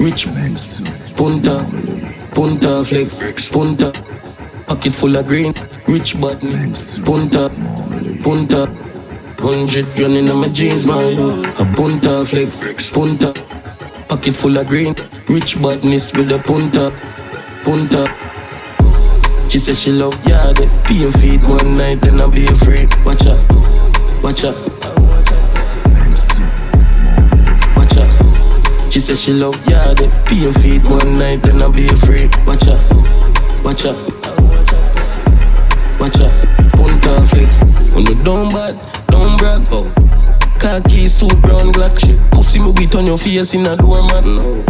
rich punta, punta flex, punta, pocket full of green, rich button, punta, punta, 100 gun in my jeans, man, a punta flex, punta, pocket full of green, rich badness with a punta, punta. She said she love yard, pay your feet one night and I'll be afraid. Watch out, watch out. She said she love yard, pay your feet one night and I'll be afraid. Watch out, watch out, watch out. Punta flex, when you down bad, don't brag. Oh, khaki suit, brown black shit. Pussy me beat on your face in a doormat. No.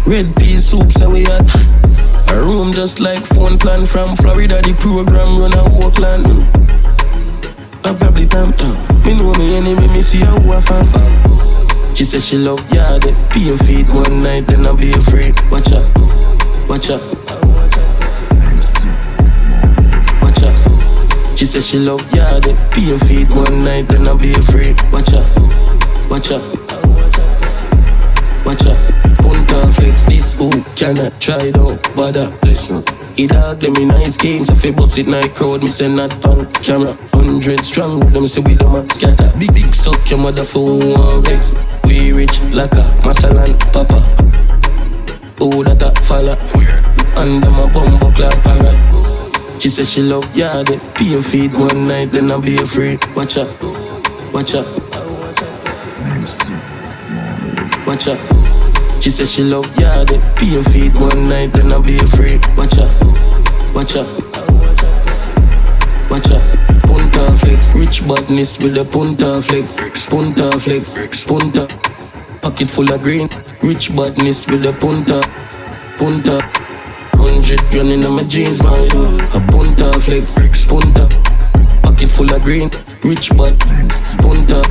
Red pea soup, so we had a room just like phone plan from Florida. The program run a Oakland. I probably tam. Me know me enemy, me see how I fan. She said she love yard, pay your feet one night and I'll be afraid. Watch out, watch out, watch out. She said she love yard, pay your feet one night and I'll be afraid. Watch out, watch out, watch out. Punta flex, this who cannot try it out, bother. Listen, it dog them in nice games. I feel bust it night crowd, me say not on camera. 100 strong, them say we them a scatter. Big suck your mother for one vex. We rich like a Matalan papa. Oh, that a falla. Under my bumbo clap parrot. She said she love yard, pay your feet one night then I'll be afraid. Watch out, watch out, watch out. She said she love yard, pay your feet one night then I'll be afraid. Watch out, watch out, watch out. Punta flex, rich badness with the punta flex, punta flex, punta. Pocket full of green, rich badness with the punta, punta. 100 gun in my jeans, man, a punta flex, punta. Pocket full of green, rich badness, punta.